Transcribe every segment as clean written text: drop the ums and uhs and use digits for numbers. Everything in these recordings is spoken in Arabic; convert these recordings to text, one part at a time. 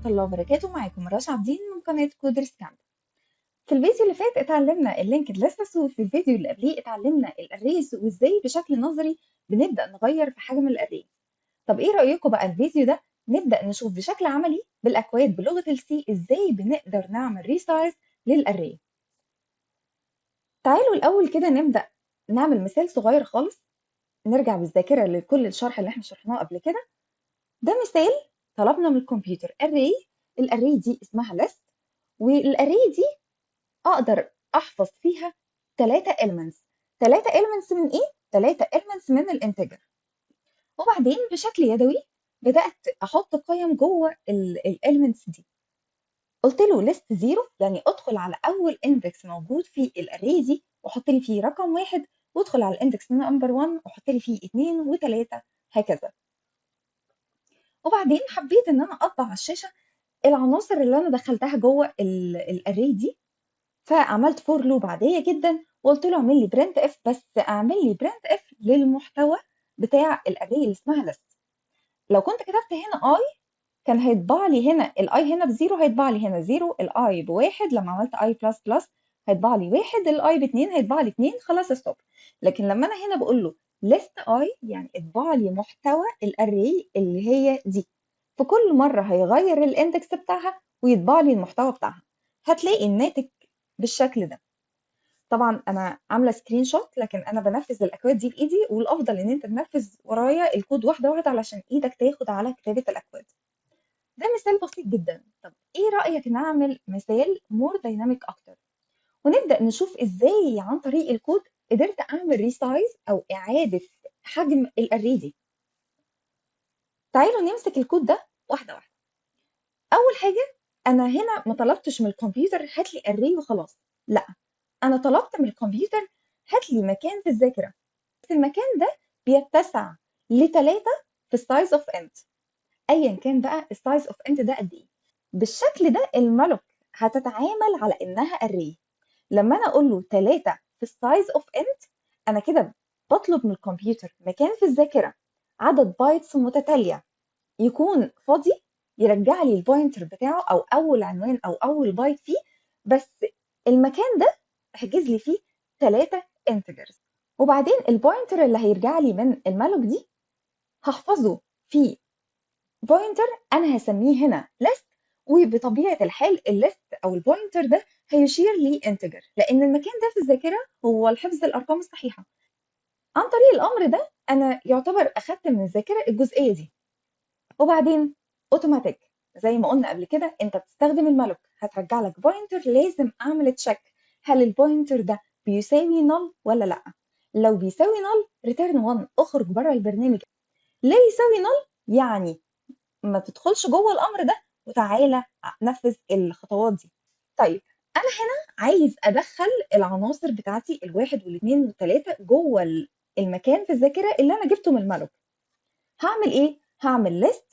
الله وبركاته. معاكم رشا عابدين من قناة كودرز كامب. في الفيديو اللي فات اتعلمنا اللينكد ليست، وفي الفيديو اللي قبليه اتعلمنا الاريز وازاي بشكل نظري بنبدأ نغير في حجم الاري. طب ايه رأيكم بقى الفيديو ده نبدأ نشوف بشكل عملي بالاكواد بلغة السي ازاي بنقدر نعمل ريسايز للاري. تعالوا الاول كده نبدأ نعمل مثال صغير خالص، نرجع بالذاكرة لكل الشرح اللي احنا شرحناه قبل كده. ده مثال طلبنا من الكمبيوتر array. الاري دي اسمها list، والاري دي اقدر احفظ فيها 3 elements. 3 elements من ايه؟ 3 elements من الانتجر. وبعدين بشكل يدوي بدأت احط قيم جوه الاليمنتس دي. قلت له list 0، يعني ادخل على اول اندكس موجود في الاري دي وحط لي فيه رقم 1، وادخل على الاندكس نمبر 1 وحط لي فيه 2 و3 هكذا. وبعدين حبيت ان انا اطبع على الشاشه العناصر اللي انا دخلتها جوه الاري دي، فعملت فور لوب عاديه جدا وقلت له اعمل لي برنت اف، بس اعمل لي برنت اف للمحتوى بتاع الاري اللي اسمها ليست. لو كنت كتبت هنا اي كان هيطبع لي هنا الاي هنا بزيرو، هيطبع لي هنا زيرو، الاي بواحد، لما عملت اي بلس بلس هيطبع لي واحد، الاي باتنين هيطبع لي اتنين، خلاص ستوب. لكن لما انا هنا بقول له list اي يعني اطبع لي محتوى الاري اللي هي دي، فكل مره هيغير الاندكس بتاعها ويطبع لي المحتوى بتاعها. هتلاقي الناتج بالشكل ده. طبعا انا عامله سكرين شوت، لكن انا بنفذ الاكواد دي بايدي، والافضل ان انت تنفذ ورايا الكود واحده واحده علشان ايدك تاخد على كتابه الاكواد. ده مثال بسيط جدا. طب ايه رأيك نعمل مثال مور دايناميك اكتر، ونبدأ نشوف ازاي عن طريق الكود قدرت اعمل ريسايز او اعادة حجم الاري دي. تعالوا نمسك الكود ده واحدة واحدة. اول حاجة، انا هنا ما طلبتش من الكمبيوتر هات لي اري وخلاص، لا، انا طلبت من الكمبيوتر هات لي مكان في الذاكرة، بس المكان ده بيتسع لتلاتة في السايز اوف انت، ايا كان بقى السايز اوف انت ده قد ايه. بالشكل ده الملك هتتعامل على انها array. لما انا اقول له 3 في السايز اوف انت، انا كده بطلب من الكمبيوتر مكان في الذاكره عدد بايتس متتاليه يكون فاضي، يرجع لي البوينتر بتاعه او اول عنوان او اول بايت فيه، بس المكان ده احجز لي فيه 3 انتجرز. وبعدين البوينتر اللي هيرجع لي من الملك دي هحفظه في بوينتر انا هسميه هنا list، وبطبيعه الحال الليست او البوينتر ده هيشير لي انتجر، لان المكان ده في الذاكره هو الحفظ الارقام الصحيحه. عن طريق الامر ده انا يعتبر اخدت من الذاكره الجزئيه دي. وبعدين اوتوماتيك زي ما قلنا قبل كده انت بتستخدم الملك هترجع لك بوينتر، لازم اعمل تشيك هل البوينتر ده بيساوي نل ولا لا. لو بيساوي نل ريتيرن 1، اخرج بره البرنامج. لا يساوي نل يعني ما تدخلش جوه الامر ده وتعالى نفذ الخطوات دي. طيب انا هنا عايز ادخل العناصر بتاعتي الواحد والاثنين والثلاثه جوه المكان في الذاكره اللي انا جبته من الملك. هعمل ايه؟ هعمل list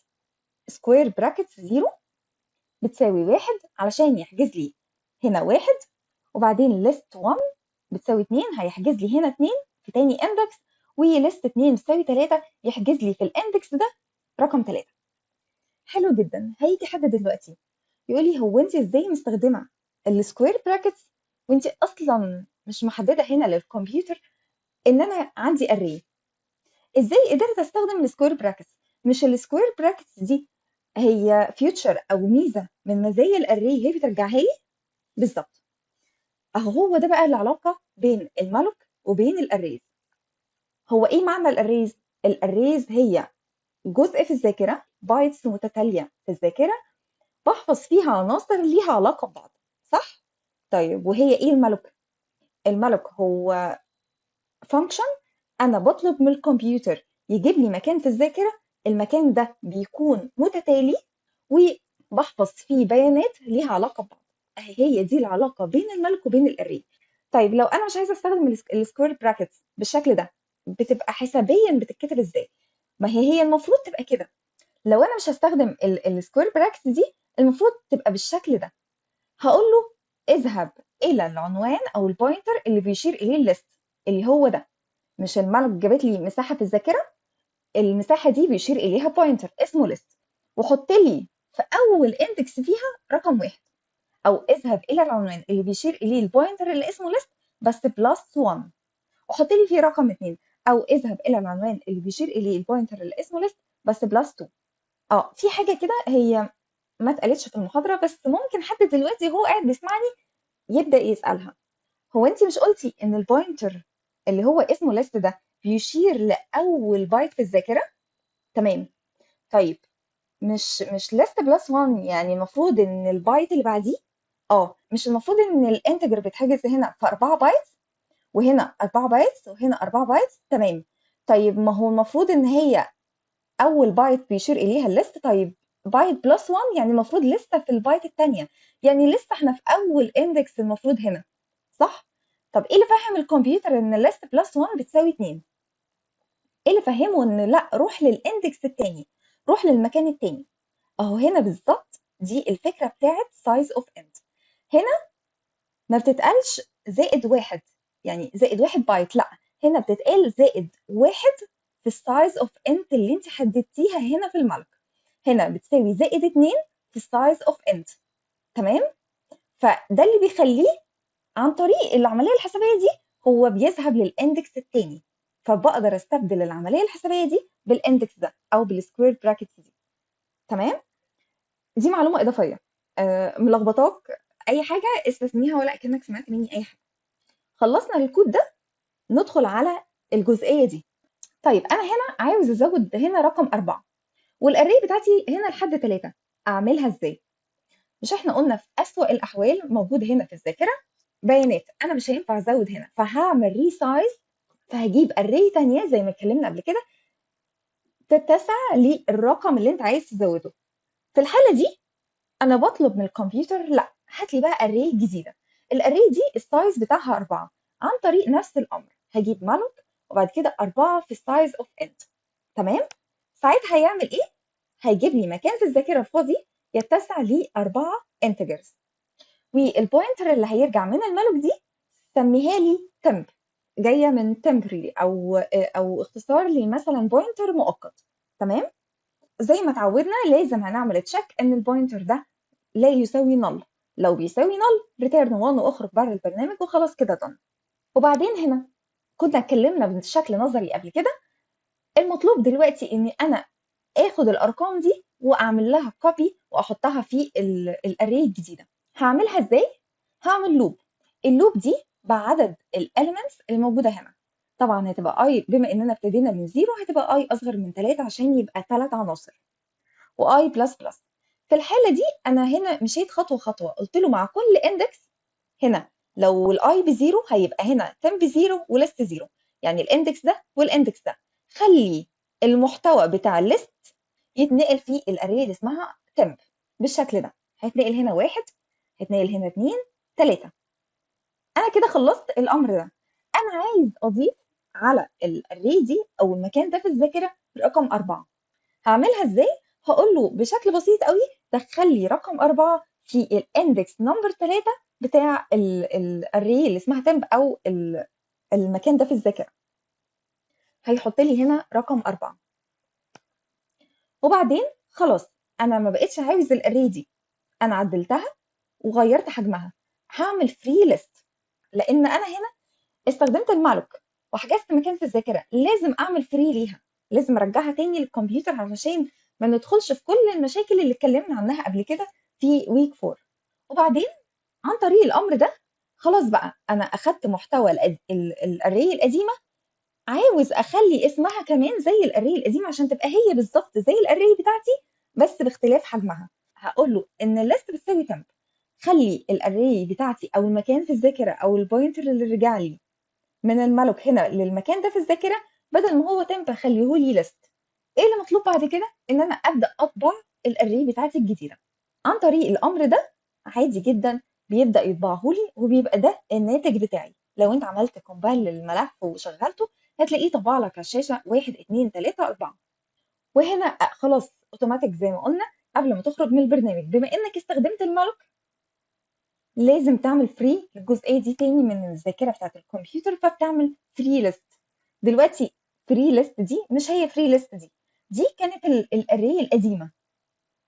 square brackets 0 بتساوي واحد علشان يحجز لي هنا واحد، وبعدين list 1 بتساوي 2 هيحجز لي هنا 2 في تاني اندكس، وليست 2 بتساوي 3 يحجز لي في الاندكس ده رقم 3. حلو جدا. هيجي حد دلوقتي يقول لي هو انت ازاي مستخدمه السكوير براكتس وانت اصلا مش محدده هنا للكمبيوتر ان انا عندي اري؟ ازاي قدرت استخدم السكوير براكتس؟ مش السكوير براكتس دي هي فيوتشر او ميزه من مزايا الاري هي بترجعها لي؟ بالظبط. اهو هو ده بقى العلاقه بين الملك وبين الاريز. هو ايه معنى الاريز؟ الاريز هي جزء في الذاكره، بايتس متتاليه في الذاكره بحفظ فيها عناصر ليها علاقة ببعض، صح؟ طيب وهي ايه الملك؟ الملك هو فانكشن انا بطلب من الكمبيوتر يجيب لي مكان في الذاكرة، المكان ده بيكون متتالي وبحفظ فيه بيانات ليها علاقة ببعض. اهي هي دي العلاقة بين الملك وبين الاري. طيب لو انا مش عايزة استخدم السكوير براكتس بالشكل ده، بتبقى حسابيا بتتكتب ازاي؟ ما هي المفروض تبقى كده. لو انا مش هستخدم السكوير براكتس دي المفروض تبقى بالشكل ده. هقول له اذهب الى العنوان او البوينتر اللي بيشير اليه الليست، اللي هو ده. مش الملك جابت لي مساحه في الذاكره، المساحه دي بيشير اليها بوينتر اسمه ليست، وحط لي فاول اندكس فيها رقم واحد، او اذهب الى العنوان اللي بيشير اليه البوينتر اللي اسمه list بس بلس 1 وحط لي فيه رقم 2، او اذهب الى العنوان اللي بيشير اليه البوينتر اللي اسمه list بس بلس 2. في حاجه كده هي ما اتقالتش في المحاضره، بس ممكن حد دلوقتي هو قاعد بيسمعني يبدا يسالها. هو انت مش قلتي ان البوينتر اللي هو اسمه list ده بيشير لاول بايت في الذاكره؟ تمام. طيب مش list بلس 1 يعني المفروض ان البايت اللي بعديه، مش المفروض ان الانتجر بيتحجز هنا في 4 بايت وهنا 4 بايتس وهنا 4 بايتس؟ تمام. طيب ما هو المفروض ان هي اول بايت بيشير اليها الليست، طيب بايت بلس 1 يعني المفروض لسه في البايت الثانيه، يعني لسه احنا في اول اندكس المفروض هنا، صح؟ طب ايه اللي فهم الكمبيوتر ان الليست بلس 1 بتساوي 2؟ ايه اللي فهمه ان لا، روح للاندكس الثاني، روح للمكان الثاني؟ اهو هنا بالظبط دي الفكره بتاعت سايز اوف انت. هنا ما بتتقالش زائد واحد، يعني زائد واحد بايت، لا، هنا بتتقال زائد واحد في السايز اوف انت اللي انت حددتيها هنا في الملك. هنا بتساوي زائد اتنين في السايز اوف انت. تمام. فده اللي بيخليه عن طريق العمليه الحسابيه دي هو بيذهب للاندكس الثاني، فبقدر استبدل العمليه الحسابيه دي بالاندكس ده او بالسكوير براكتس دي. تمام. دي معلومه اضافيه ملخبطاك اي حاجه استثنيها ولا كانك سمعت مني اي حاجه. خلصنا الكود ده، ندخل على الجزئيه دي. طيب انا هنا عاوز ازود هنا رقم 4 والاري بتاعتي هنا لحد 3، اعملها ازاي؟ مش احنا قلنا في اسوأ الاحوال موجود هنا في الذاكره بيانات، انا مش هينفع ازود هنا، فهعمل ريسايز، فهجيب اري تانية زي ما اتكلمنا قبل كده تتسع للرقم اللي انت عايز تزوده. في الحاله دي انا بطلب من الكمبيوتر لا، هات لي بقى اري جديده. الاري دي السايز بتاعها 4، عن طريق نفس الامر هجيب مالوك وبعد كده 4 في السايز اوف انت. تمام. ساعتها هيعمل ايه؟ هيجيب لي مكان في الذاكره الفاضي يتسع لي 4 انتجرز، والبوينتر اللي هيرجع من المالوك دي سميها لي temp، جايه من temporary او اختصار لمثلا بوينتر مؤقت. تمام. زي ما اتعودنا لازم هنعمل تشيك ان البوينتر ده لا يساوي null، لو بيساوي null return 1 واخرج بره البرنامج وخلاص كده done. وبعدين هنا كنا اتكلمنا بشكل نظري قبل كده، المطلوب دلوقتي اني انا اخد الارقام دي واعمل لها كوبي واحطها في الاري الجديده. هعملها ازاي؟ هعمل لوب. اللوب دي بعدد الاليمنتس الموجوده هنا، طبعا هتبقى اي بما اننا ابتدينا من زيرو هتبقى اي اصغر من 3 عشان يبقى 3 عناصر، واي بلس بلس. في الحاله دي انا هنا مشيت خطوه خطوه، قلت له مع كل اندكس هنا لو الاي بزيرو هيبقى هنا تم بزيرو وليست زيرو، يعني الاندكس ده والاندكس ده خلي المحتوى بتاع الليست يتنقل في الاري اللي اسمها temp بالشكل ده. هيتنقل هنا واحد، هيتنقل هنا اتنين، تلاته. انا كده خلصت الامر ده. انا عايز اضيف على الاري دي او المكان ده في الذاكره رقم 4. هعملها ازاي؟ هقول له بشكل بسيط قوي دخل لي رقم 4 في الاندكس نمبر 3 بتاع الاري اللي اسمها temp او المكان ده في الذاكره. هيحط لي هنا رقم 4. وبعدين خلاص انا ما بقتش عاوز الاري دي، انا عدلتها وغيرت حجمها. هعمل فري ليست، لان انا هنا استخدمت المالوك وحجزت مكان في الذاكره، لازم اعمل فري ليها، لازم ارجعها تاني للكمبيوتر علشان ما ندخلش في كل المشاكل اللي اتكلمنا عنها قبل كده في ويك 4. وبعدين عن طريق الامر ده خلاص بقى انا اخدت محتوى الاري القديمه، عاوز اخلي اسمها كمان زي الاري القديم عشان تبقى هي بالظبط زي الاري بتاعتي بس باختلاف حجمها. هقول له ان الليست بتساوي تمب، خلي الاري بتاعتي او المكان في الذاكره او البوينتر اللي رجع لي من المالوك هنا للمكان ده في الذاكره بدل ما هو تمب خليه لي ليست. ايه اللي مطلوب بعد كده؟ ان انا ابدا اطبع الاري بتاعتي الجديده عن طريق الامر ده. عادي جدا بيبدا يطبعه لي وبيبقى ده الناتج بتاعي. لو انت عملت كومبايل للملف وشغلته هتلاقيه طبع لك على الشاشه 1 2 3 4. وهنا خلاص اوتوماتيك زي ما قلنا قبل ما تخرج من البرنامج، بما انك استخدمت المالوك لازم تعمل فري الجزئيه دي تاني من الذاكره بتاعت الكمبيوتر، فبتعمل فري ليست. دلوقتي فري ليست دي مش هي فري ليست دي كانت الاري القديمه،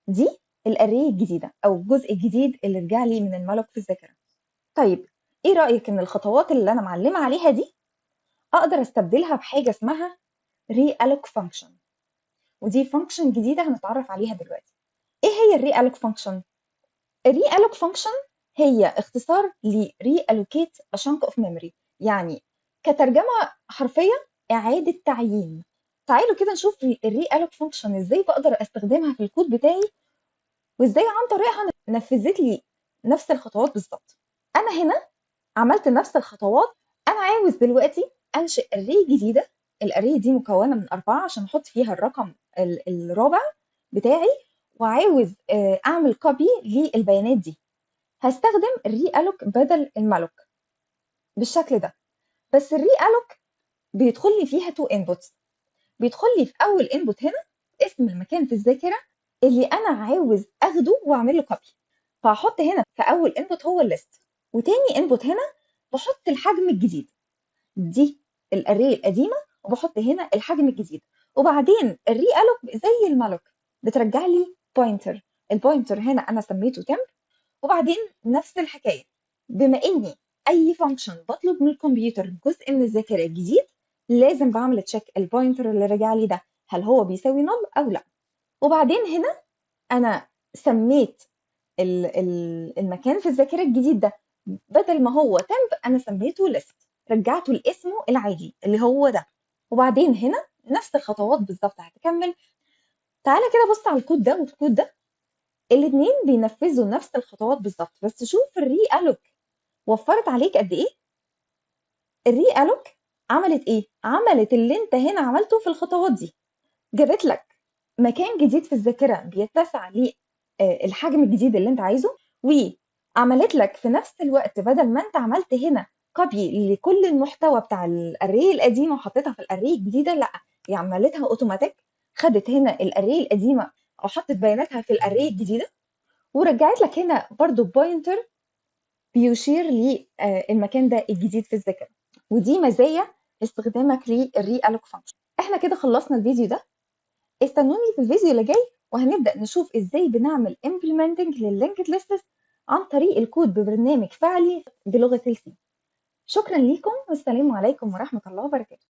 دي الاري الجديده او الجزء الجديد اللي رجع لي من الملك في الذاكره. طيب ايه رايك ان الخطوات اللي انا معلمه عليها دي اقدر استبدلها بحاجه اسمها realloc function، ودي فانكشن جديده هنتعرف عليها دلوقتي. ايه هي الريالوك فانكشن؟ الريالوك فانكشن هي اختصار ل reallocate a chunk of memory، يعني كترجمه حرفيه اعاده تعيين. تعالوا كده نشوف الريالوك فانكشن ازاي بقدر استخدمها في الكود بتاعي، وازاي عن طريقها نفذت لي نفس الخطوات بالظبط. انا هنا عملت نفس الخطوات. انا عاوز دلوقتي انشئ اري جديده. الاري دي مكونه من 4 عشان احط فيها الرقم الرابع بتاعي، وعاوز اعمل كوبي للبيانات دي. هستخدم الري الوك بدل المالوك بالشكل ده. بس الري الوك بيدخل لي فيها تو انبوتس. بيدخل لي في اول انبوت هنا اسم المكان في الذاكره اللي انا عاوز اخده واعمل له كوبي، فهحط هنا في اول انبوت هو الليست، وتاني انبوت هنا بحط الحجم الجديد، دي الاري القديمه، وبحط هنا الحجم الجديد. وبعدين الري الوك زي المالوك بترجع لي بوينتر. البوينتر هنا انا سميته تمب. وبعدين نفس الحكايه، بما اني اي فانكشن بطلب من الكمبيوتر جزء من الذاكره الجديد لازم بعمل تشيك البوينتر اللي رجع لي ده هل هو بيساوي نل او لا. وبعدين هنا انا سميت المكان في الذاكره الجديد ده بدل ما هو تمب انا سميته ليست، رجعته لاسمه العادي اللي هو ده. وبعدين هنا نفس الخطوات بالظبط هتكمل. تعالى كده بص على الكود ده والكود ده، الاثنين بينفذوا نفس الخطوات بالظبط، بس شوف الري الوك وفرت عليك قد ايه. الري الوك عملت ايه؟ عملت اللي انت هنا عملته في الخطوات دي، جابت لك مكان جديد في الذاكره بيتسع للحجم الجديد اللي انت عايزه، وعملت لك في نفس الوقت بدل ما انت عملت هنا كوبي لكل المحتوى بتاع الاري القديمه وحطيتها في الاري الجديده، لا هي عملتها اوتوماتيك. خدت هنا الاري القديمه وحطت بياناتها في الاري الجديده، ورجعت لك هنا برضو بوينتر بيشير للمكان ده الجديد في الذاكره. ودي مزايا استخدامك للري الوك فانكشن. احنا كده خلصنا الفيديو ده، استنوني في الفيديو اللي جاي وهنبدأ نشوف ازاي بنعمل implementing للlinked lists عن طريق الكود ببرنامج فعلي بلغة السي. شكرا ليكم والسلام عليكم ورحمة الله وبركاته.